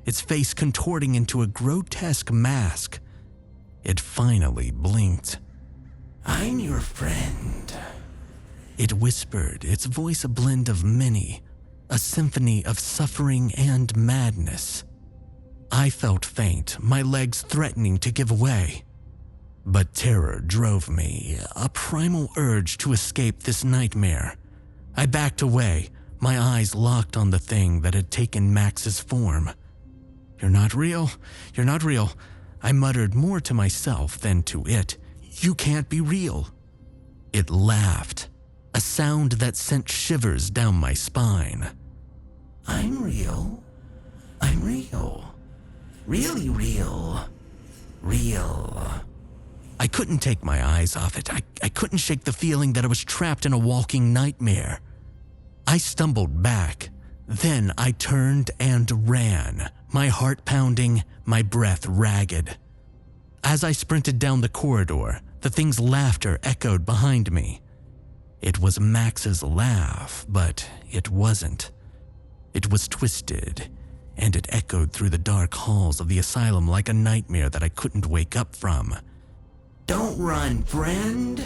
its face contorting into a grotesque mask. It finally blinked. I'm your friend, it whispered, its voice a blend of many, a symphony of suffering and madness. I felt faint, my legs threatening to give way. But terror drove me, a primal urge to escape this nightmare. I backed away, my eyes locked on the thing that had taken Max's form. You're not real, you're not real, I muttered more to myself than to it. You can't be real. It laughed, a sound that sent shivers down my spine. I'm real. I'm real. Really real. Real. I couldn't take my eyes off it. I couldn't shake the feeling that I was trapped in a walking nightmare. I stumbled back. Then I turned and ran, my heart pounding, my breath ragged. As I sprinted down the corridor, the thing's laughter echoed behind me. It was Max's laugh, but it wasn't. It was twisted, and it echoed through the dark halls of the asylum like a nightmare that I couldn't wake up from. Don't run, friend.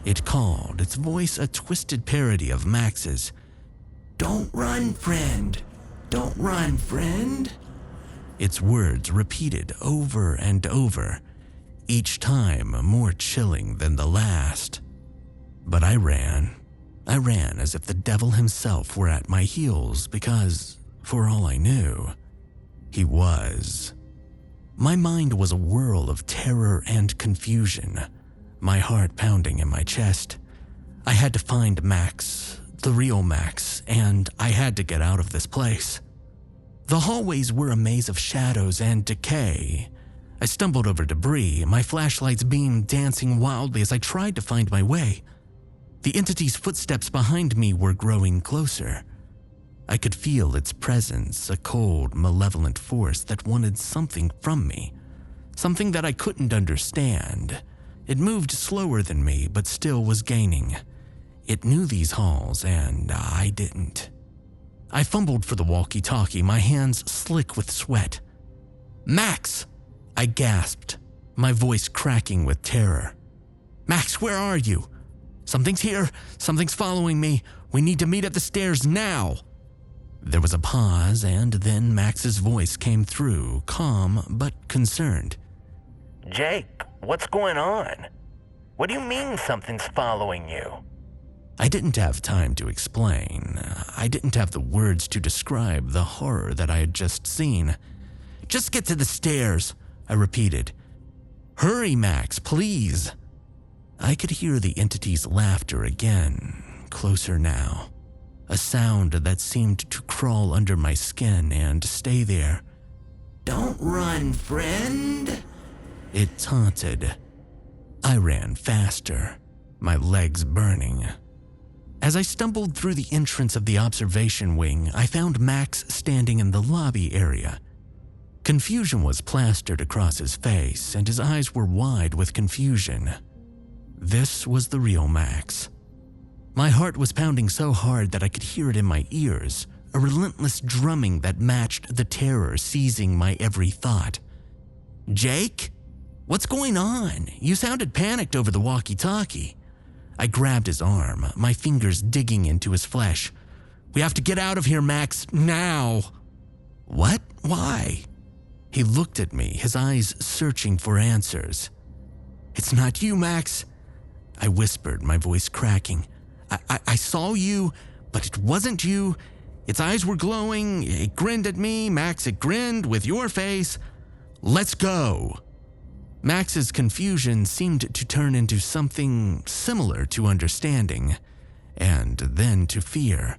It called, its voice a twisted parody of Max's. Don't run, friend. Don't run, friend. Its words repeated over and over, each time more chilling than the last. But I ran. I ran as if the devil himself were at my heels because, for all I knew, he was. My mind was a whirl of terror and confusion, my heart pounding in my chest. I had to find Max, the real Max, and I had to get out of this place. The hallways were a maze of shadows and decay. I stumbled over debris, my flashlight's beam dancing wildly as I tried to find my way. The entity's footsteps behind me were growing closer. I could feel its presence, a cold, malevolent force that wanted something from me, something that I couldn't understand. It moved slower than me, but still was gaining. It knew these halls, and I didn't. I fumbled for the walkie-talkie, my hands slick with sweat. "Max!" I gasped, my voice cracking with terror. "Max, where are you? Something's here. Something's following me. We need to meet at the stairs now." There was a pause, and then Max's voice came through, calm but concerned. Jake, what's going on? What do you mean something's following you? I didn't have time to explain. I didn't have the words to describe the horror that I had just seen. "Just get to the stairs," I repeated. "Hurry, Max, please." I could hear the entity's laughter again, closer now. A sound that seemed to crawl under my skin and stay there. "Don't run, friend," it taunted. I ran faster, my legs burning. As I stumbled through the entrance of the observation wing, I found Max standing in the lobby area. Confusion was plastered across his face, and his eyes were wide with confusion. This was the real Max. My heart was pounding so hard that I could hear it in my ears, a relentless drumming that matched the terror seizing my every thought. "Jake? What's going on? You sounded panicked over the walkie-talkie." I grabbed his arm, my fingers digging into his flesh. "We have to get out of here, Max, now." "What? Why?" He looked at me, his eyes searching for answers. "It's not you, Max," I whispered, my voice cracking. I saw you, but it wasn't you. Its eyes were glowing. It grinned at me. Max, it grinned with your face. Let's go." Max's confusion seemed to turn into something similar to understanding, and then to fear.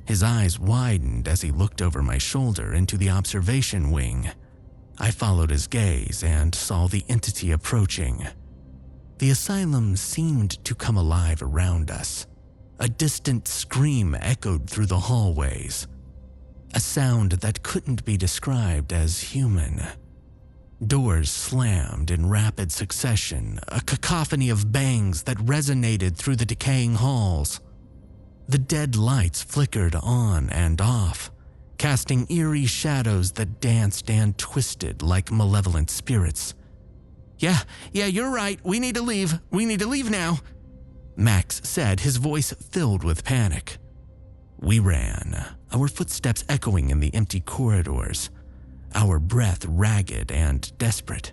His eyes widened as he looked over my shoulder into the observation wing. I followed his gaze and saw the entity approaching. The asylum seemed to come alive around us. A distant scream echoed through the hallways, a sound that couldn't be described as human. Doors slammed in rapid succession, a cacophony of bangs that resonated through the decaying halls. The dead lights flickered on and off, casting eerie shadows that danced and twisted like malevolent spirits. Yeah, you're right. We need to leave. We need to leave now," Max said, his voice filled with panic. We ran, our footsteps echoing in the empty corridors, our breath ragged and desperate.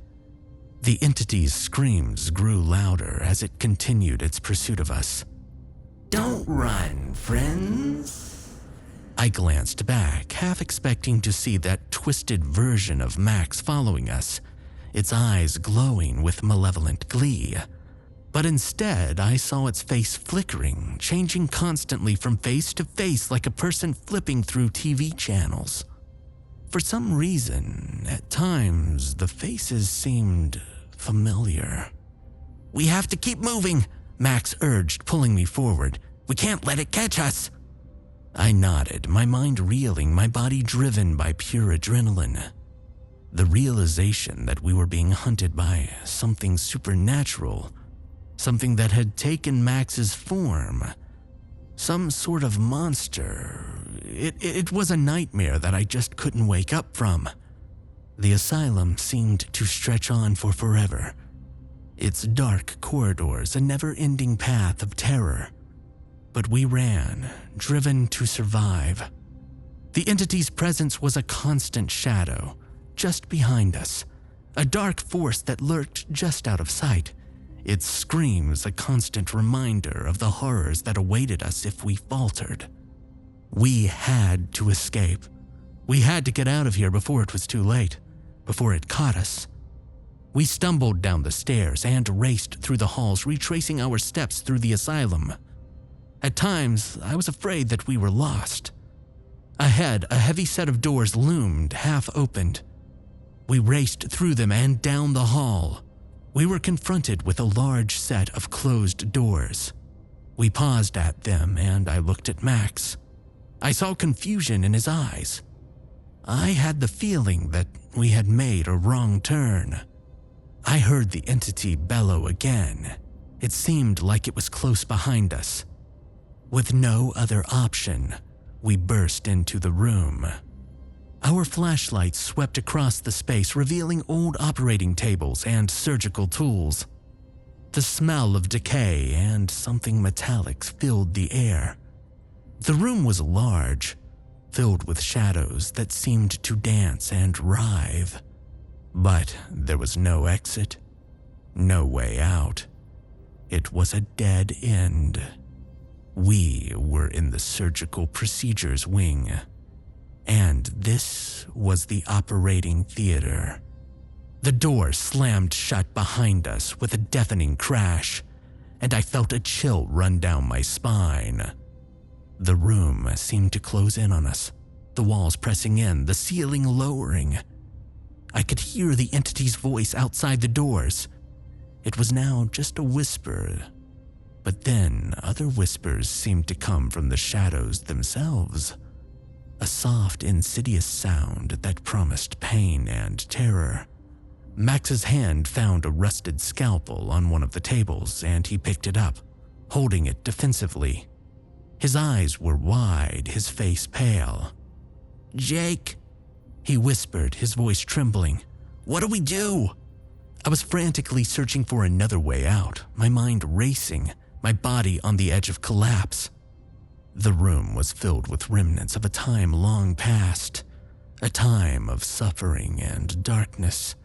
The entity's screams grew louder as it continued its pursuit of us. "Don't run, friends." I glanced back, half expecting to see that twisted version of Max following us, its eyes glowing with malevolent glee. But instead, I saw its face flickering, changing constantly from face to face like a person flipping through TV channels. For some reason, at times, the faces seemed familiar. "We have to keep moving," Max urged, pulling me forward. "We can't let it catch us." I nodded, my mind reeling, my body driven by pure adrenaline. The realization that we were being hunted by something supernatural something that had taken Max's form. Some sort of monster. It was a nightmare that I just couldn't wake up from. The asylum seemed to stretch on for forever. Its dark corridors, a never-ending path of terror. But we ran, driven to survive. The entity's presence was a constant shadow, just behind us, a dark force that lurked just out of sight. Its screams a constant reminder of the horrors that awaited us if we faltered. We had to escape. We had to get out of here before it was too late, before it caught us. We stumbled down the stairs and raced through the halls, retracing our steps through the asylum. At times, I was afraid that we were lost. Ahead, a heavy set of doors loomed, half opened. We raced through them and down the hall. We were confronted with a large set of closed doors. We paused at them, and I looked at Max. I saw confusion in his eyes. I had the feeling that we had made a wrong turn. I heard the entity bellow again. It seemed like it was close behind us. With no other option, we burst into the room. Our flashlights swept across the space, revealing old operating tables and surgical tools. The smell of decay and something metallic filled the air. The room was large, filled with shadows that seemed to dance and writhe. But there was no exit, no way out. It was a dead end. We were in the surgical procedures wing, and this was the operating theater. The door slammed shut behind us with a deafening crash, and I felt a chill run down my spine. The room seemed to close in on us, the walls pressing in, the ceiling lowering. I could hear the entity's voice outside the doors. It was now just a whisper, but then other whispers seemed to come from the shadows themselves. A soft, insidious sound that promised pain and terror. Max's hand found a rusted scalpel on one of the tables, and he picked it up, holding it defensively. His eyes were wide, his face pale. "Jake," he whispered, his voice trembling. "What do we do?" I was frantically searching for another way out, my mind racing, my body on the edge of collapse. The room was filled with remnants of a time long past, a time of suffering and darkness.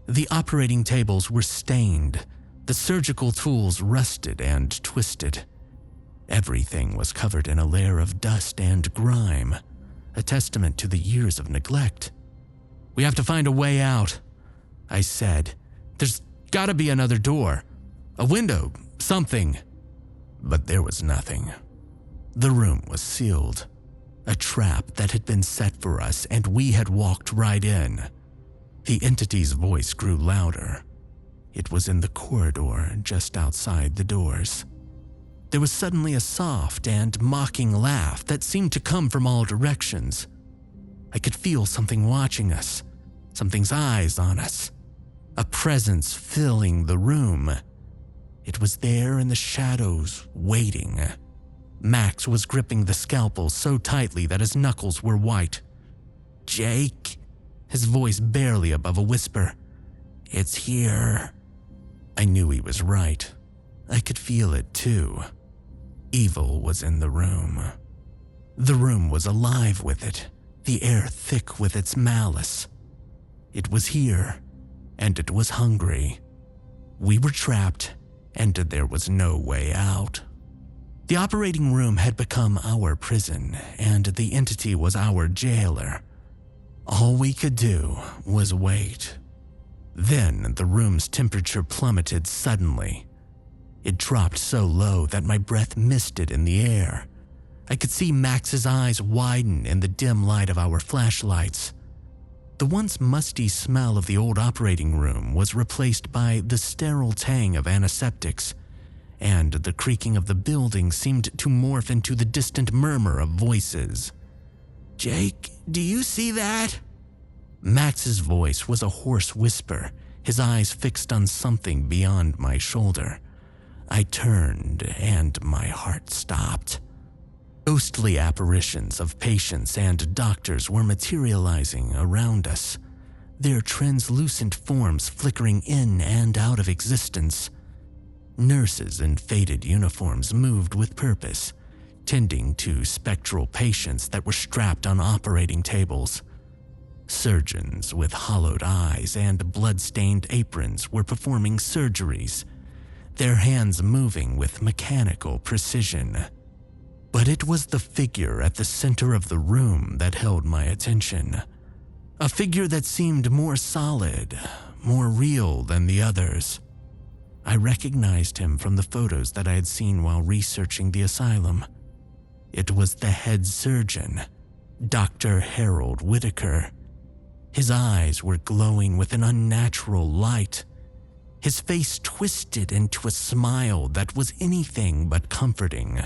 The operating tables were stained, the surgical tools rusted and twisted. Everything was covered in a layer of dust and grime, a testament to the years of neglect. "We have to find a way out," I said. "There's gotta be another door, a window, something." But there was nothing. The room was sealed, a trap that had been set for us, and we had walked right in. The entity's voice grew louder. It was in the corridor just outside the doors. There was suddenly a soft and mocking laugh that seemed to come from all directions. I could feel something watching us, something's eyes on us, a presence filling the room. It was there in the shadows, waiting. Max was gripping the scalpel so tightly that his knuckles were white. "Jake," his voice barely above a whisper. "It's here." I knew he was right. I could feel it too. Evil was in the room. The room was alive with it, the air thick with its malice. It was here, and it was hungry. We were trapped, and there was no way out. The operating room had become our prison, and the entity was our jailer. All we could do was wait. Then the room's temperature plummeted suddenly. It dropped so low that my breath misted in the air. I could see Max's eyes widen in the dim light of our flashlights. The once musty smell of the old operating room was replaced by the sterile tang of antiseptics, and the creaking of the building seemed to morph into the distant murmur of voices. "Jake, do you see that?" Max's voice was a hoarse whisper, his eyes fixed on something beyond my shoulder. I turned and my heart stopped. Ghostly apparitions of patients and doctors were materializing around us, their translucent forms flickering in and out of existence. Nurses in faded uniforms moved with purpose, tending to spectral patients that were strapped on operating tables. Surgeons with hollowed eyes and blood-stained aprons were performing surgeries, their hands moving with mechanical precision. But it was the figure at the center of the room that held my attention. A figure that seemed more solid, more real than the others. I recognized him from the photos that I had seen while researching the asylum. It was the head surgeon, Dr. Harold Whitaker. His eyes were glowing with an unnatural light, his face twisted into a smile that was anything but comforting.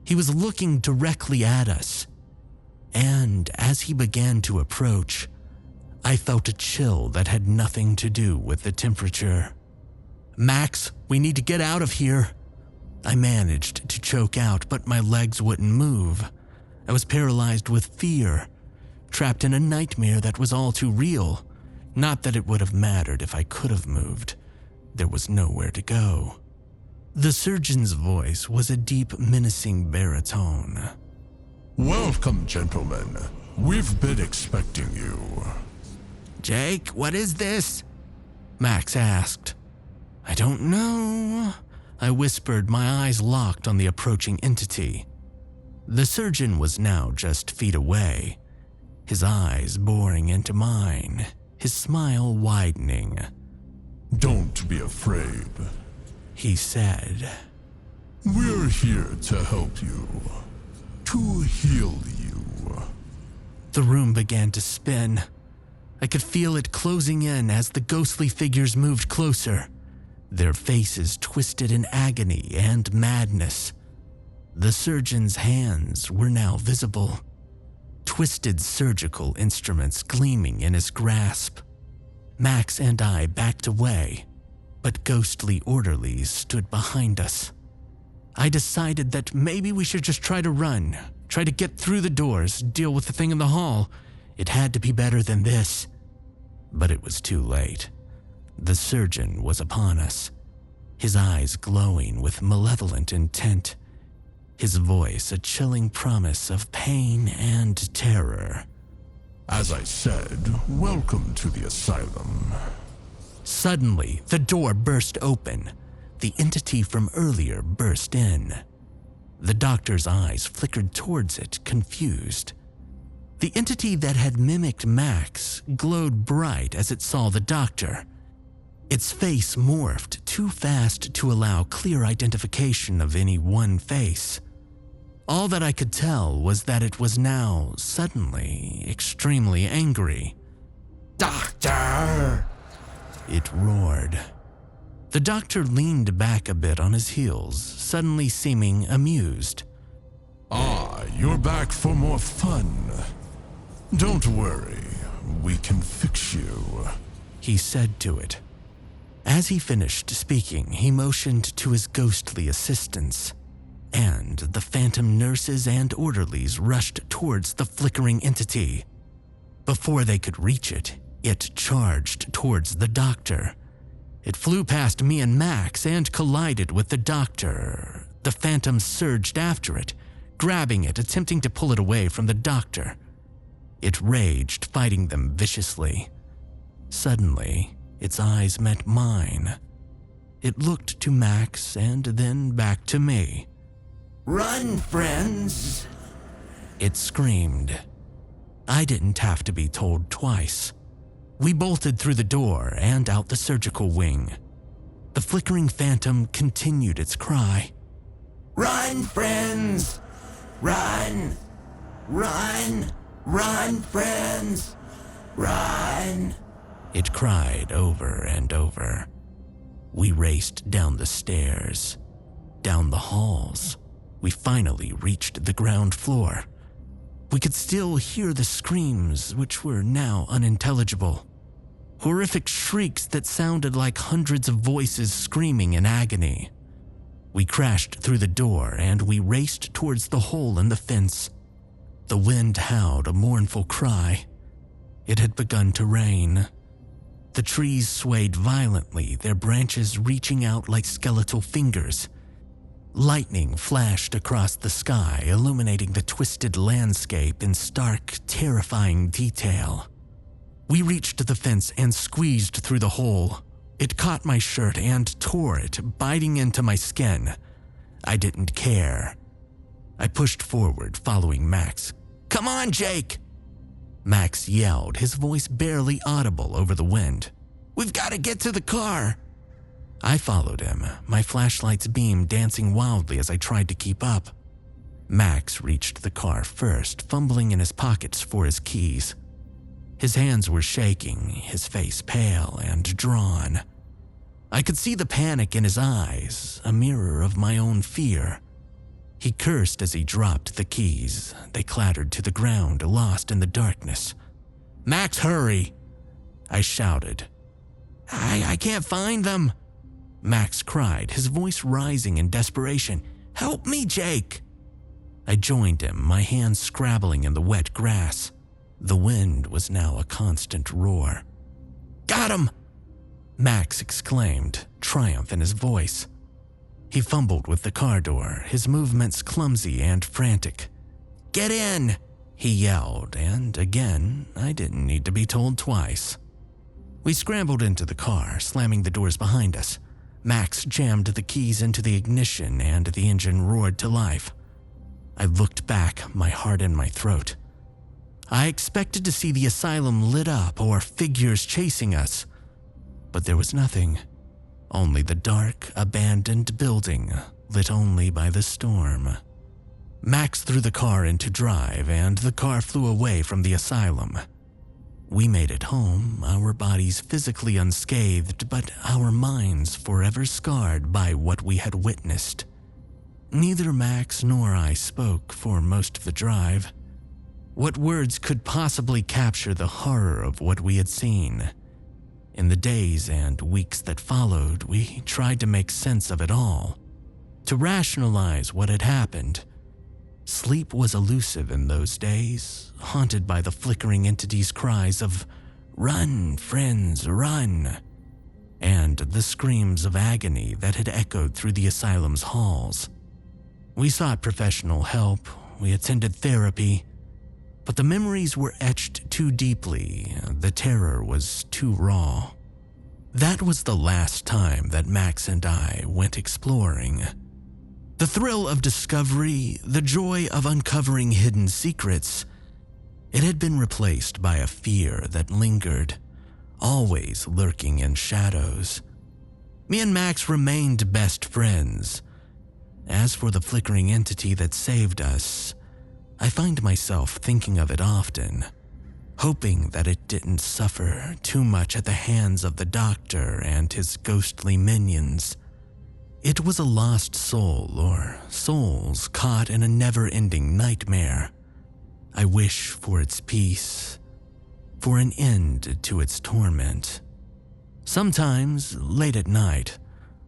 He was looking directly at us, and as he began to approach, I felt a chill that had nothing to do with the temperature. "Max, we need to get out of here." I managed to choke out, but my legs wouldn't move. I was paralyzed with fear, trapped in a nightmare that was all too real. Not that it would have mattered if I could have moved. There was nowhere to go. The surgeon's voice was a deep, menacing baritone. "Welcome, gentlemen. We've been expecting you." "Jake, what is this?" Max asked. "I don't know," I whispered, my eyes locked on the approaching entity. The surgeon was now just feet away, his eyes boring into mine, his smile widening. "Don't be afraid," he said. "We're here to help you, to heal you." The room began to spin. I could feel it closing in as the ghostly figures moved closer, their faces twisted in agony and madness. The surgeon's hands were now visible, twisted surgical instruments gleaming in his grasp. Max and I backed away, but ghostly orderlies stood behind us. I decided that maybe we should just try to run, try to get through the doors, deal with the thing in the hall. It had to be better than this. But it was too late. The surgeon was upon us, his eyes glowing with malevolent intent, his voice a chilling promise of pain and terror. "As I said, welcome to the asylum." Suddenly, the door burst open. The entity from earlier burst in. The doctor's eyes flickered towards it, confused. The entity that had mimicked Max glowed bright as it saw the doctor. Its face morphed too fast to allow clear identification of any one face. All that I could tell was that it was now suddenly extremely angry. "Doctor!" it roared. The doctor leaned back a bit on his heels, suddenly seeming amused. "Ah, you're back for more fun. Don't worry, we can fix you," he said to it. As he finished speaking, he motioned to his ghostly assistants, and the phantom nurses and orderlies rushed towards the flickering entity. Before they could reach it, it charged towards the doctor. It flew past me and Max and collided with the doctor. The phantom surged after it, grabbing it, attempting to pull it away from the doctor. It raged, fighting them viciously. Suddenly, its eyes met mine. It looked to Max and then back to me. Run, friends! It screamed. I didn't have to be told twice. We bolted through the door and out the surgical wing. The flickering phantom continued its cry. Run, friends! Run! Run! Run, friends! Run! It cried over and over. We raced down the stairs, down the halls. We finally reached the ground floor. We could still hear the screams, which were now unintelligible. Horrific shrieks that sounded like hundreds of voices screaming in agony. We crashed through the door and we raced towards the hole in the fence. The wind howled a mournful cry. It had begun to rain. The trees swayed violently, their branches reaching out like skeletal fingers. Lightning flashed across the sky, illuminating the twisted landscape in stark, terrifying detail. We reached the fence and squeezed through the hole. It caught my shirt and tore it, biting into my skin. I didn't care. I pushed forward, following Max. "Come on, Jake!" Max yelled, his voice barely audible over the wind. "We've got to get to the car!" I followed him, my flashlight's beam dancing wildly as I tried to keep up. Max reached the car first, fumbling in his pockets for his keys. His hands were shaking, his face pale and drawn. I could see the panic in his eyes, a mirror of my own fear. He cursed as he dropped the keys. They clattered to the ground, lost in the darkness. "Max, hurry!" I shouted. I can't find them!" Max cried, his voice rising in desperation. "Help me, Jake!" I joined him, my hands scrabbling in the wet grass. The wind was now a constant roar. "Got him!" Max exclaimed, triumph in his voice. He fumbled with the car door, his movements clumsy and frantic. "Get in!" he yelled, and again, I didn't need to be told twice. We scrambled into the car, slamming the doors behind us. Max jammed the keys into the ignition and the engine roared to life. I looked back, my heart in my throat. I expected to see the asylum lit up or figures chasing us, but there was nothing. Only the dark, abandoned building, lit only by the storm. Max threw the car into drive and the car flew away from the asylum. We made it home, our bodies physically unscathed, but our minds forever scarred by what we had witnessed. Neither Max nor I spoke for most of the drive. What words could possibly capture the horror of what we had seen? In the days and weeks that followed, we tried to make sense of it all, to rationalize what had happened. Sleep was elusive in those days, haunted by the flickering entity's cries of, "Run, friends, run," and the screams of agony that had echoed through the asylum's halls. We sought professional help, we attended therapy, but the memories were etched too deeply, the terror was too raw. That was the last time that Max and I went exploring. The thrill of discovery, the joy of uncovering hidden secrets, it had been replaced by a fear that lingered, always lurking in shadows. Me and Max remained best friends. As for the flickering entity that saved us, I find myself thinking of it often, hoping that it didn't suffer too much at the hands of the doctor and his ghostly minions. It was a lost soul, or souls caught in a never-ending nightmare. I wish for its peace, for an end to its torment. Sometimes, late at night,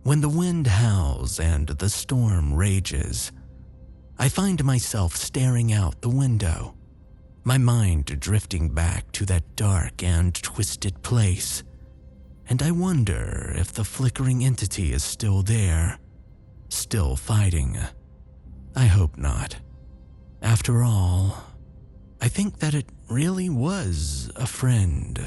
when the wind howls and the storm rages, I find myself staring out the window, my mind drifting back to that dark and twisted place. And I wonder if the flickering entity is still there, still fighting. I hope not. After all, I think that it really was a friend.